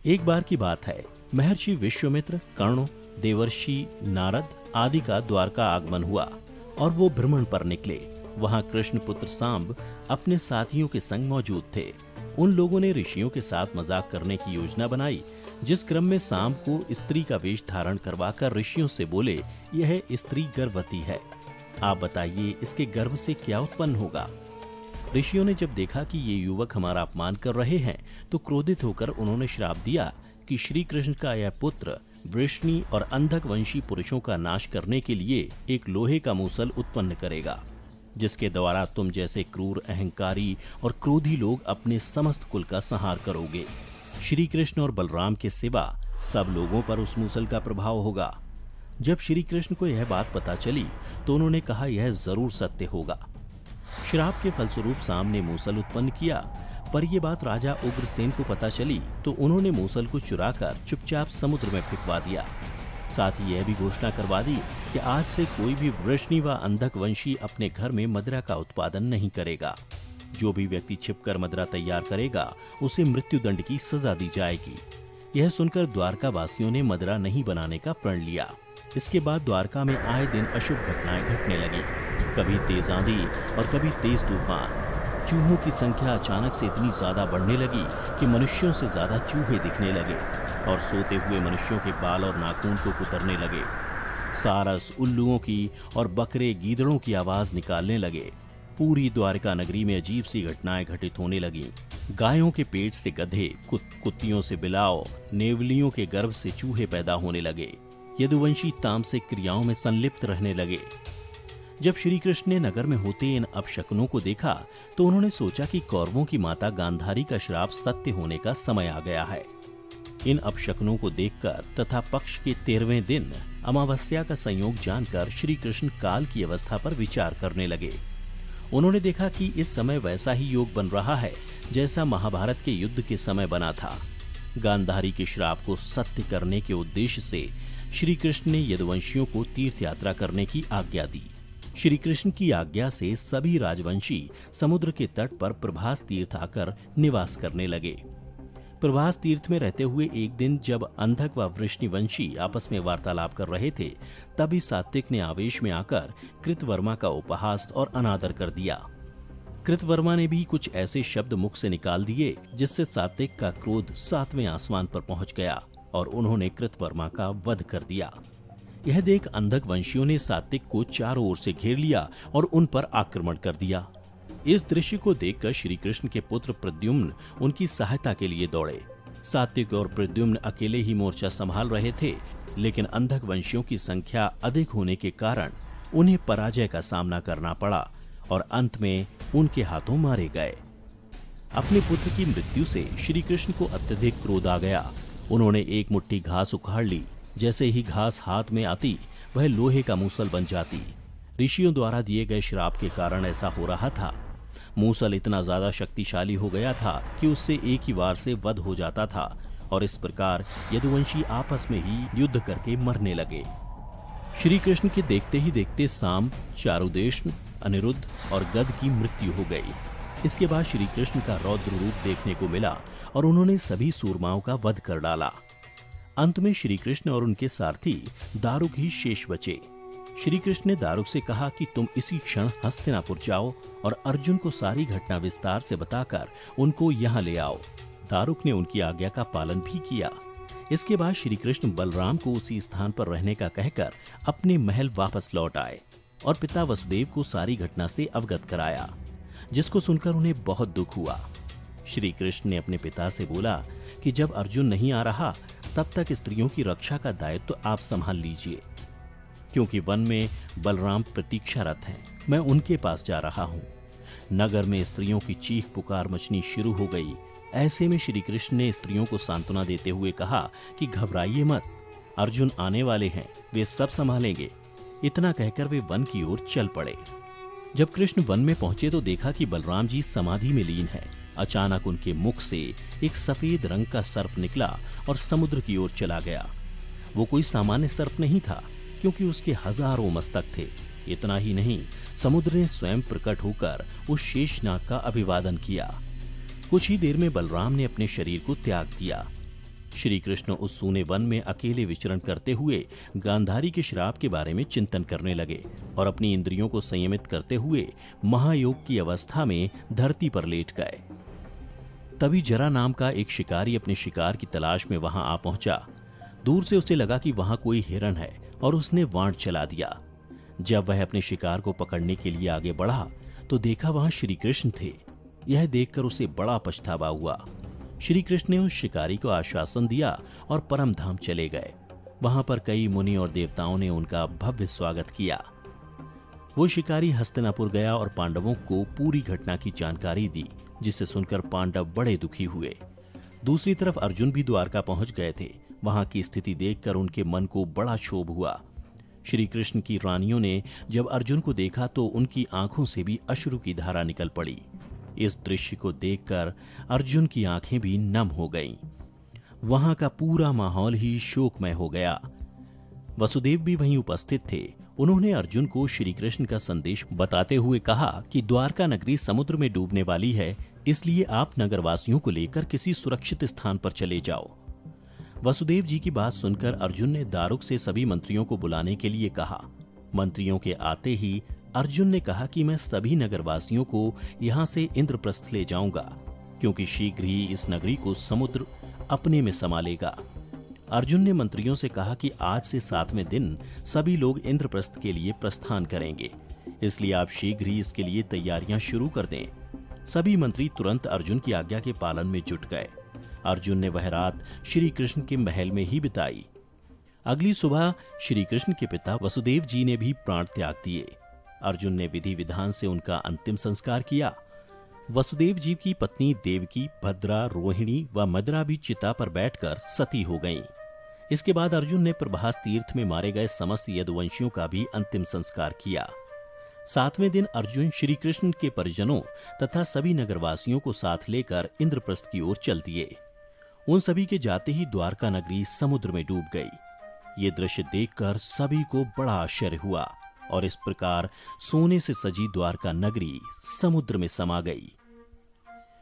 एक बार की बात है, महर्षि विश्वामित्र, कर्ण, देवर्षि नारद आदि का द्वारका आगमन हुआ और वो भ्रमण पर निकले। वहां कृष्ण पुत्र सांब अपने साथियों के संग मौजूद थे। उन लोगों ने ऋषियों के साथ मजाक करने की योजना बनाई, जिस क्रम में सांब को स्त्री का वेश धारण करवाकर ऋषियों से बोले, यह स्त्री गर्भवती है, आप बताइए इसके गर्भ से क्या उत्पन्न होगा। ऋषियों ने जब देखा कि ये युवक हमारा अपमान कर रहे हैं, तो क्रोधित होकर उन्होंने श्राप दिया कि श्री कृष्ण का यह पुत्र वृष्णि और अंधक वंशी पुरुषों का नाश करने के लिए एक लोहे का मूसल उत्पन्न करेगा, जिसके द्वारा तुम जैसे क्रूर, अहंकारी और क्रोधी लोग अपने समस्त कुल का संहार करोगे। श्री कृष्ण और बलराम के सिवा सब लोगों पर उस मूसल का प्रभाव होगा। जब श्री कृष्ण को यह बात पता चली तो उन्होंने कहा, यह जरूर सत्य होगा। श्राप के फलस्वरूप सांब ने मूसल उत्पन्न किया, पर यह बात राजा उग्रसेन को पता चली तो उन्होंने मूसल को चुराकर चुपचाप समुद्र में फेंकवा दिया। साथ ही यह भी घोषणा करवा दी कि आज से कोई भी वृष्णि व अंधक वंशी अपने घर में मदिरा का उत्पादन नहीं करेगा। जो भी व्यक्ति छिपकर मदिरा तैयार करेगा उसे मृत्युदंड की सजा दी जाएगी। यह सुनकर द्वारका वासियों ने मदिरा नहीं बनाने का प्रण लिया। इसके बाद द्वारका में आए दिन अशुभ घटनाएं घटने लगी। कभी तेज आंधी और कभी तेज तूफान। चूहों की संख्या अचानक से इतनी ज्यादा बढ़ने लगी कि मनुष्यों से ज्यादा चूहे दिखने लगे और सोते हुए मनुष्यों के बाल और नाखून को कुतरने लगे। सारस, उल्लुओं की और बकरे, गीदड़ों की आवाज निकालने लगे। पूरी द्वारका नगरी में अजीब सी घटनाएं घटित होने लगी। गायों के पेट से गधे, कुत्तियों से बिलाव, नेवलियों के गर्भ से चूहे पैदा होने लगे। यदुवंशी तामसिक क्रियाओं में संलिप्त रहने लगे। जब श्री कृष्ण ने नगर में होते इन अपशकुनों को देखा तो उन्होंने सोचा कि कौरवों की माता गांधारी का श्राप सत्य होने का समय आ गया है। इन अपशकुनों को देखकर तथा पक्ष के 13वें दिन अमावस्या का संयोग जानकर श्री कृष्ण काल की अवस्था पर विचार करने लगे। उन्होंने देखा कि इस समय वैसा ही योग बन रहा है जैसा महाभारत के युद्ध के समय बना था। गांधारी के श्राप को सत्य करने के उद्देश्य से श्री कृष्ण ने यदुवंशियों को तीर्थ यात्रा करने की आज्ञा दी। श्री कृष्ण की आज्ञा से सभी राजवंशी समुद्र के तट पर प्रभास तीर्थ आकर निवास करने लगे। प्रभास तीर्थ में रहते हुए एक दिन जब अंधक व वृष्णिवंशी आपस में वार्तालाप कर रहे थे, तभी सात्विक ने आवेश में आकर कृतवर्मा का उपहास और अनादर कर दिया। कृतवर्मा ने भी कुछ ऐसे शब्द मुख से निकाल दिए जिससे सात्विक का क्रोध 7वें आसमान पर पहुंच गया और उन्होंने कृतवर्मा का वध कर दिया। यह देख अंधक वंशियों ने सात्विक को चारों ओर से घेर लिया और उन पर आक्रमण कर दिया। इस दृश्य को देखकर श्री कृष्ण के पुत्र प्रद्युम्न उनकी सहायता के लिए दौड़े। सात्विक और प्रद्युम्न अकेले ही मोर्चा संभाल रहे थे, लेकिन अंधक वंशियों की संख्या अधिक होने के कारण उन्हें पराजय का सामना करना पड़ा और अंत में उनके हाथों मारे गए। अपने पुत्र की मृत्यु से श्री कृष्ण को अत्यधिक क्रोध आ गया। उन्होंने एक मुट्ठी घास उखाड़ ली। जैसे ही घास हाथ में आती वह लोहे का मूसल बन जाती। ऋषियों द्वारा दिए गए श्राप के कारण ऐसा हो रहा था। मूसल इतना ज्यादा शक्तिशाली हो गया था कि उससे एक ही वार से वध हो जाता था और इस प्रकार यदुवंशी आपस में ही युद्ध करके मरने लगे। श्री कृष्ण के देखते ही देखते सांब, चारुदेशन, अनिरुद्ध और गद की मृत्यु हो गई। इसके बाद श्री कृष्ण का रौद्र रूप देखने को मिला और उन्होंने सभी सूरमाओं का वध कर डाला। अंत में श्री कृष्ण और उनके सारथी दारुक ही शेष बचे। श्री कृष्ण ने दारुक से कहा कि तुम इसी क्षण हस्तिनापुर जाओ और अर्जुन को सारी घटना विस्तार से बताकर उनको यहाँ ले आओ। दारुक ने उनकी आज्ञा का पालन भी किया। इसके बाद श्री कृष्ण बलराम को उसी स्थान पर रहने का कहकर अपने महल वापस लौट आए और पिता वसुदेव को सारी घटना से अवगत कराया, जिसको सुनकर उन्हें बहुत दुख हुआ। श्री कृष्ण ने अपने पिता से बोला कि जब अर्जुन नहीं आ रहा तब तक स्त्रियों की रक्षा का दायित्व तो आप संभाल लीजिए, क्योंकि वन में बलराम प्रतीक्षारत हैं। मैं उनके पास जा रहा हूँ। नगर में स्त्रियों की चीख पुकार मचनी शुरू हो गई। ऐसे में श्री कृष्ण ने स्त्रियों को सांत्वना देते हुए कहा कि घबराइए मत, अर्जुन आने वाले हैं, वे सब संभालेंगे। इतना कहकर वे वन की ओर चल पड़े। जब कृष्ण वन में पहुंचे तो देखा कि बलराम जी समाधि में लीन है। अचानक उनके मुख से एक सफेद रंग का सर्प निकला और समुद्र की ओर चला गया। वो कोई सामान्य सर्प नहीं था, क्योंकि उसके हजारों मस्तक थे। इतना ही नहीं, समुद्र ने स्वयं प्रकट होकर उस शेषनाग का अभिवादन किया। कुछ ही देर में बलराम ने अपने शरीर को त्याग दिया। श्री कृष्ण उस सूने वन में अकेले विचरण करते हुए गांधारी के श्राप के बारे में चिंतन करने लगे और अपनी इंद्रियों को संयमित करते हुए महायोग की अवस्था में धरती पर लेट गए। तभी जरा नाम का एक शिकारी अपने शिकार की तलाश में वहां आ पहुंचा। दूर से उसे लगा कि वहां कोई हिरण है और उसने वाण चला दिया। जब वह अपने शिकार को पकड़ने के लिए आगे बढ़ा तो देखा वहां श्री कृष्ण थे। यह देखकर उसे बड़ा पछतावा हुआ। श्री कृष्ण ने उस शिकारी को आश्वासन दिया और परम धाम चले गए। वहां पर कई मुनि और देवताओं ने उनका भव्य स्वागत किया। वो शिकारी हस्तिनापुर गया और पांडवों को पूरी घटना की जानकारी दी, जिसे सुनकर पांडव बड़े दुखी हुए। दूसरी तरफ अर्जुन भी द्वारका पहुंच गए थे। वहां की स्थिति देखकर उनके मन को बड़ा क्षोभ हुआ। श्री कृष्ण की रानियों ने जब अर्जुन को देखा तो उनकी आंखों से भी अश्रु की धारा निकल पड़ी। इस दृश्य को देखकर अर्जुन की आंखें भी नम हो गईं। वहां का पूरा माहौल ही शोकमय हो गया। वसुदेव भी वहीं उपस्थित थे। उन्होंने अर्जुन को श्री कृष्ण का संदेश बताते हुए कहा कि द्वारका नगरी समुद्र में डूबने वाली है, इसलिए आप नगरवासियों को लेकर किसी सुरक्षित स्थान पर चले जाओ। वसुदेव जी की बात सुनकर अर्जुन ने दारुक से सभी मंत्रियों को बुलाने के लिए कहा। मंत्रियों के आते ही अर्जुन ने कहा कि मैं सभी नगरवासियों को यहां से इंद्रप्रस्थ ले जाऊंगा, क्योंकि शीघ्र ही इस नगरी को समुद्र अपने में समा लेगा। अर्जुन ने मंत्रियों से कहा कि आज से 7वें दिन सभी लोग इंद्रप्रस्थ के लिए प्रस्थान करेंगे, इसलिए आप शीघ्र ही इसके लिए तैयारियां शुरू कर दें। सभी मंत्री तुरंत अर्जुन की आज्ञा के पालन में जुट गए। अर्जुन ने वह रात श्री कृष्ण के महल में ही बिताई। अगली सुबह श्री कृष्ण के पिता वसुदेव जी ने भी प्राण त्याग दिए। अर्जुन ने विधि विधान से उनका अंतिम संस्कार किया। वसुदेव जी की पत्नी देवकी, भद्रा, रोहिणी व मद्रा भी चिता पर बैठकर सती हो गईं। इसके बाद अर्जुन ने प्रभास तीर्थ में मारे गए समस्त यदुवंशियों का भी अंतिम संस्कार किया। 7वें दिन अर्जुन श्री कृष्ण के परिजनों तथा सभी नगरवासियों को साथ लेकर इंद्रप्रस्थ की ओर चल दिए। उन सभी के जाते ही द्वारका नगरी समुद्र में डूब गई। ये दृश्य देखकर सभी को बड़ा आश्चर्य हुआ और इस प्रकार सोने से सजी द्वारका नगरी समुद्र में समा गई।